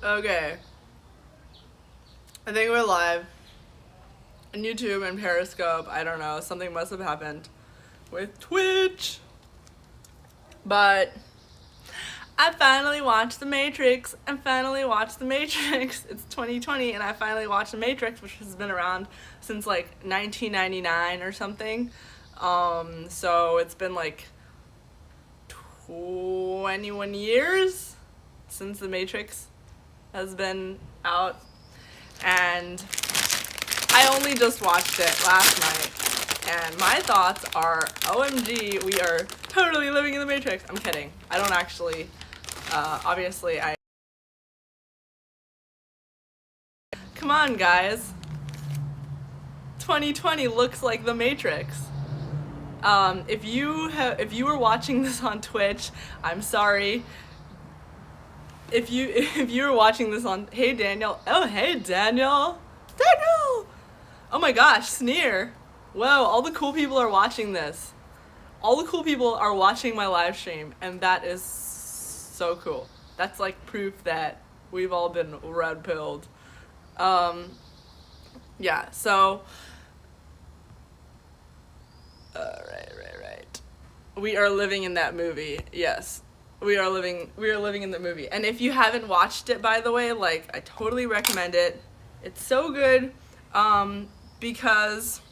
Okay, I think we're live on YouTube and Periscope. I don't know, something must have happened with Twitch. But I finally watched The Matrix. It's 2020 and I finally watched The Matrix, which has been around since like 1999 or something. So it's been like 21 years since The Matrix has been out. And I only just watched it last night, and my thoughts are, OMG, we are totally living in the Matrix. I'm kidding. I don't actually, obviously, come on, guys. 2020 looks like the Matrix. If you were watching this on Twitch, I'm sorry. If you were watching this on, hey Daniel, oh hey Daniel, oh my gosh, Sneer, whoa, all the cool people are watching this. All the cool people are watching my live stream, and that is so cool. That's like proof that we've all been red pilled. Um, yeah. So, right. We are living in that movie. Yes, we are living. We are living in the movie. And if you haven't watched it, by the way, like I totally recommend it. It's so good, because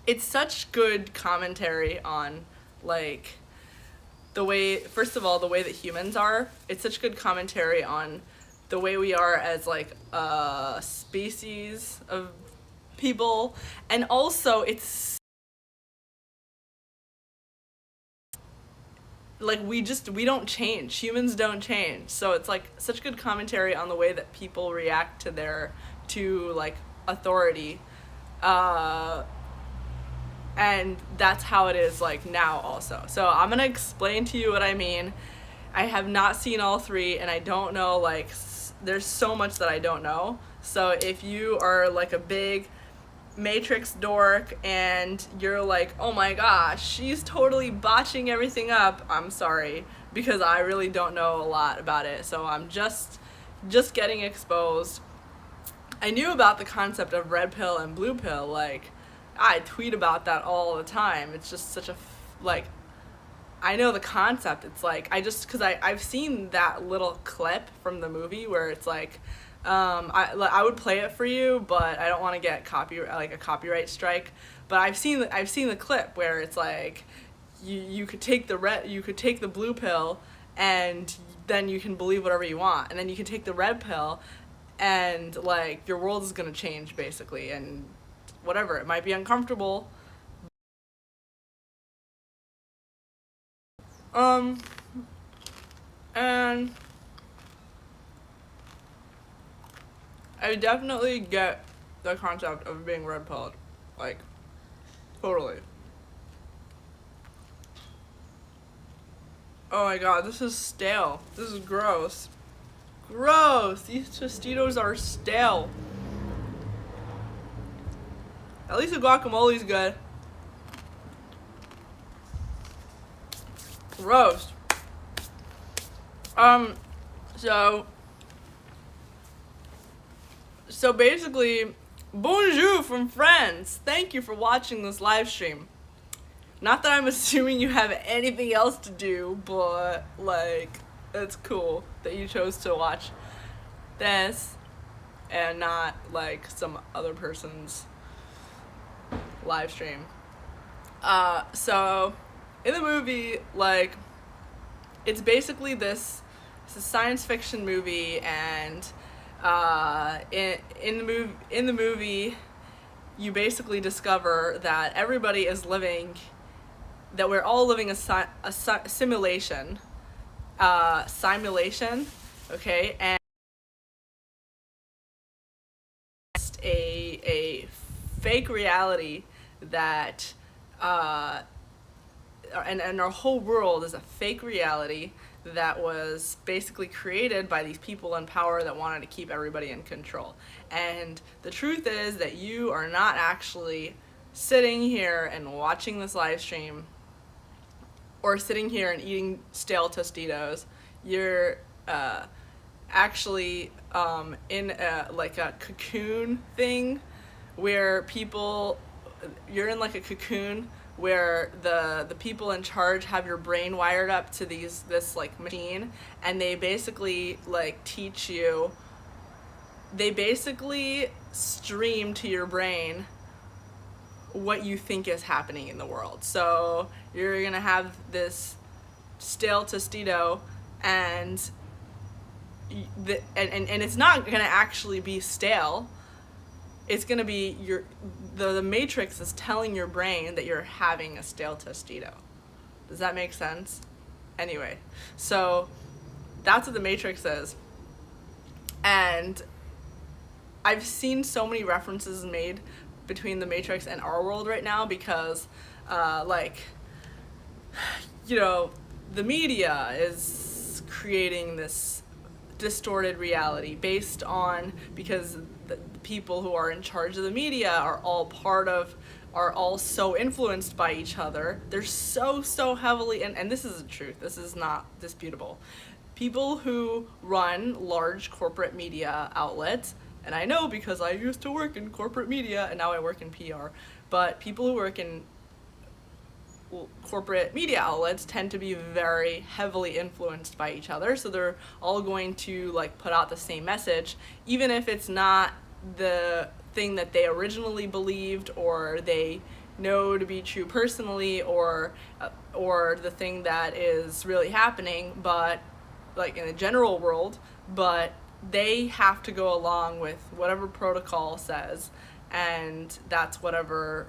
it's such good commentary on like the way, first of all, the way that humans are. It's such good commentary on the way we are as like a species of people, and also it's like we don't change, humans don't change, so it's like such good commentary on the way that people react to their to like authority, uh and that's how it is like now also. So I'm gonna explain to you what I mean. I have not seen all three, and I don't know, like there's so much that I don't know. So if you are like a big Matrix dork and you're like, oh my gosh, she's totally botching everything up, I'm sorry, because I really don't know a lot about it. So I'm just getting exposed. I knew about the concept of red pill and blue pill, like I tweet about that all the time. It's just such a like I know the concept. It's like because I've seen that little clip from the movie where it's like, I would play it for you, but I don't want to get a copyright strike. But I've seen the clip where it's like, you could take the blue pill, and then you can believe whatever you want, and then you can take the red pill, and like your world is gonna change basically, and whatever, it might be uncomfortable. Um, and I definitely get the concept of being red pilled. Like, totally. Oh my god, this is stale. This is gross. Gross! These Tostitos are stale. At least the guacamole's good. Gross. Um, so So basically, bonjour from France. Thank you for watching this live stream. Not that I'm assuming you have anything else to do, but like, it's cool that you chose to watch this and not like some other person's live stream. So in the movie, like, it's basically it's a science fiction movie, and in the movie, you basically discover that everybody is living, that we're all living a simulation, okay, and a fake reality that and our whole world is a fake reality that was basically created by these people in power that wanted to keep everybody in control. And the truth is that you are not actually sitting here and watching this live stream or sitting here and eating stale Tostitos. You're actually in like a cocoon thing where you're in like a cocoon where the people in charge have your brain wired up to this like machine, and they basically like teach you, they basically stream to your brain what you think is happening in the world. So you're gonna have this stale Tostito, and and it's not gonna actually be stale. It's gonna be the Matrix is telling your brain that you're having a stale Tostito. Does that make sense? Anyway, so that's what the Matrix is, and I've seen so many references made between the Matrix and our world right now because, like, you know, the media is creating this distorted reality based on, because the people who are in charge of the media are all so influenced by each other. They're so heavily, and this is the truth, this is not disputable. People who run large corporate media outlets, and I know because I used to work in corporate media and now I work in PR, but people who work in corporate media outlets tend to be very heavily influenced by each other, so they're all going to like put out the same message, even if it's not the thing that they originally believed or they know to be true personally, or the thing that is really happening, but like in the general world, but they have to go along with whatever protocol says, and that's whatever.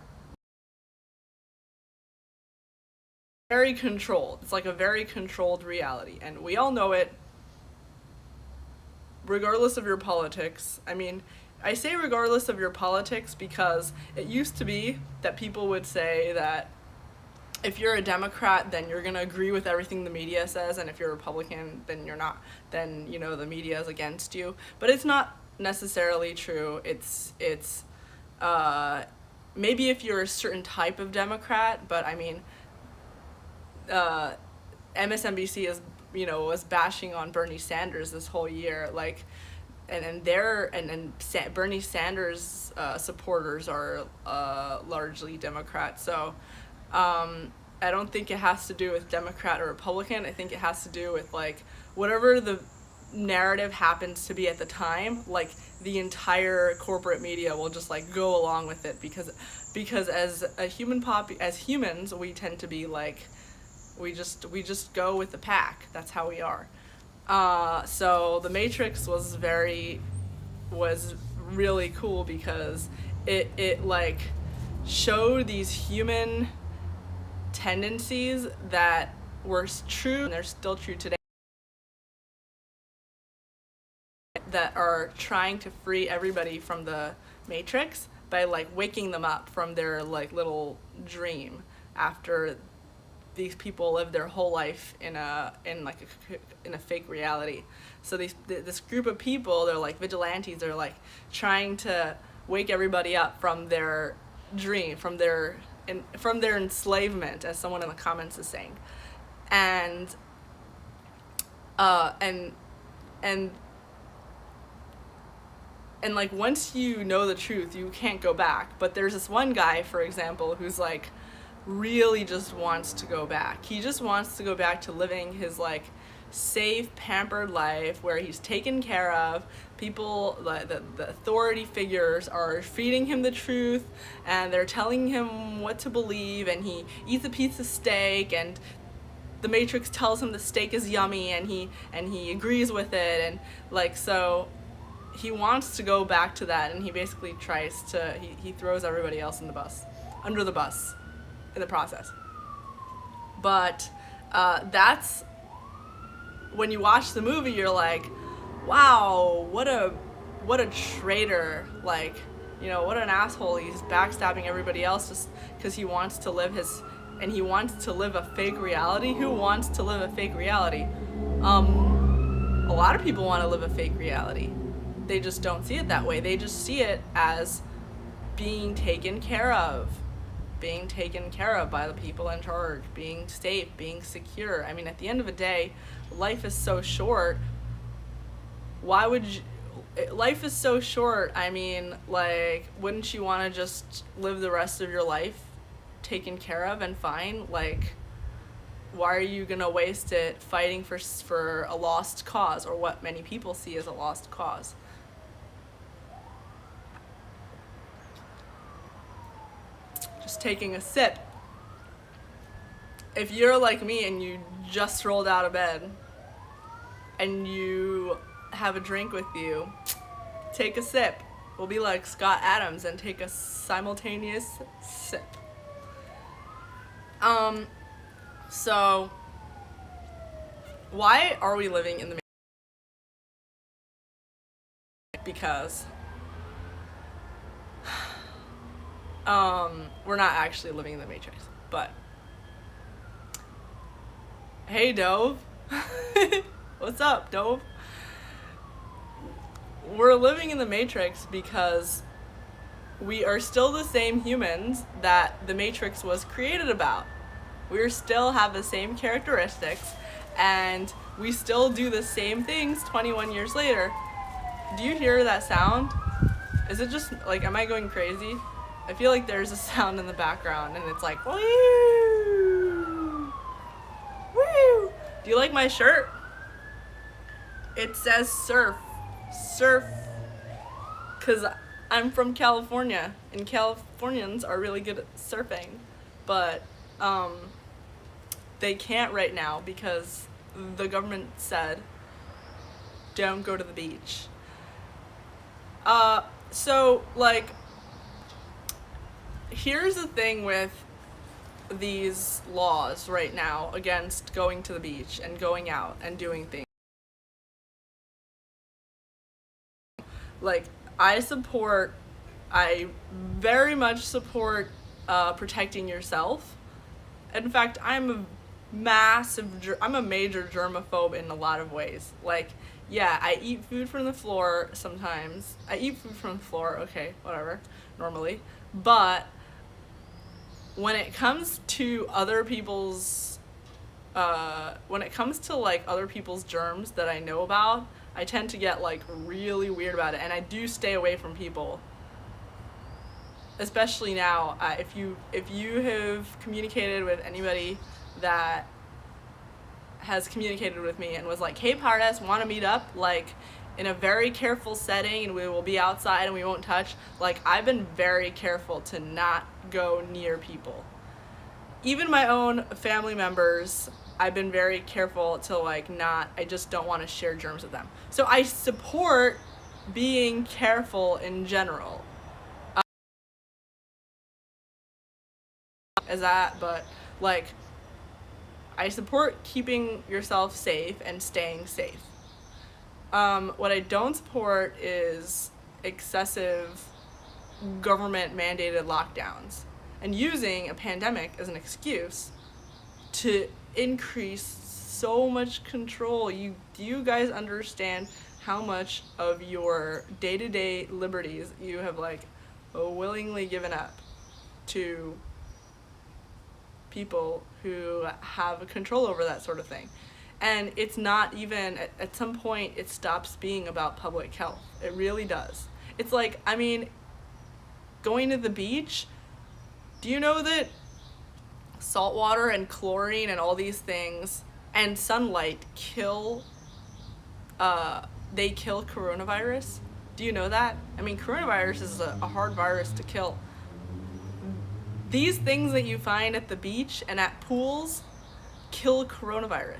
Very controlled. It's like a very controlled reality, and we all know it, regardless of your politics. I mean, I say regardless of your politics because it used to be that people would say that if you're a Democrat, then you're going to agree with everything the media says, and if you're a Republican, then you're not, then, you know, the media is against you. But it's not necessarily true. Maybe if you're a certain type of Democrat, but I mean, MSNBC is, you know, was bashing on Bernie Sanders this whole year, like, and Bernie Sanders supporters are largely Democrats. So I don't think it has to do with Democrat or Republican. I think it has to do with like whatever the narrative happens to be at the time. Like the entire corporate media will just like go along with it because as humans we tend to be like, we just go with the pack. That's how we are. So the Matrix was really cool because it like showed these human tendencies that were true, and they're still true today, that are trying to free everybody from the Matrix by like waking them up from their like little dream after these people live their whole life in a fake reality. So this group of people, they're like vigilantes, they're like trying to wake everybody up from their dream, from their enslavement, as someone in the comments is saying. And like once you know the truth, you can't go back. But there's this one guy, for example, who's like really just wants to go back. He just wants to go back to living his like safe, pampered life where he's taken care of. People, the authority figures are feeding him the truth, and they're telling him what to believe, and he eats a piece of steak, and the Matrix tells him the steak is yummy, and he agrees with it, and like, so he wants to go back to that, and he basically tries to, he throws everybody else under the bus in the process. But that's when you watch the movie, you're like, wow, what a traitor, like, you know, what an asshole. He's backstabbing everybody else just because he wants to live a fake reality. Who wants to live a fake reality? A lot of people want to live a fake reality. They just don't see it that way. They just see it as being taken care of by the people in charge, being safe, being secure. I mean, at the end of the day, life is so short. why would you, life is so short. I mean, like, wouldn't you want to just live the rest of your life taken care of and fine? Like, why are you gonna waste it fighting for a lost cause, or what many people see as a lost cause? Just taking a sip. If you're like me and you just rolled out of bed and you have a drink with you, take a sip. We'll be like Scott Adams and take a simultaneous sip. So why are we living in the Matrix? Because we're not actually living in the Matrix, but hey Dove. What's up, Dove? We're living in the Matrix because we are still the same humans that the Matrix was created about. We still have the same characteristics, and we still do the same things 21 years later. Do you hear that sound? Is it just, like, am I going crazy? I feel like there's a sound in the background, and it's like, woo! Woo! Do you like my shirt? It says surf. Surf. Because I'm from California, and Californians are really good at surfing. But, they can't right now because the government said, don't go to the beach. So, like, here's the thing with these laws right now against going to the beach and going out and doing things. Like, I very much support protecting yourself. In fact, I'm a major germaphobe in a lot of ways. Like, yeah, I eat food from the floor sometimes. Okay, whatever, normally. But when it comes to other people's, other people's germs that I know about, I tend to get, like, really weird about it, and I do stay away from people. Especially now, if you have communicated with anybody that has communicated with me and was like, hey Pardes, want to meet up, like, in a very careful setting, and we will be outside and we won't touch, like, I've been very careful to not go near people. Even my own family members, I've been very careful to, like, I just don't want to share germs with them. So I support being careful in general. But, like, I support keeping yourself safe and staying safe. What I don't support is excessive government mandated lockdowns and using a pandemic as an excuse to increase so much control. Do you guys understand how much of your day-to-day liberties you have, like, willingly given up to people who have control over that sort of thing? And it's not even, at some point, it stops being about public health. It really does. It's like, I mean, going to the beach, do you know that salt water and chlorine and all these things and sunlight kill coronavirus? Do you know that? I mean, coronavirus is a hard virus to kill. These things that you find at the beach and at pools kill coronavirus.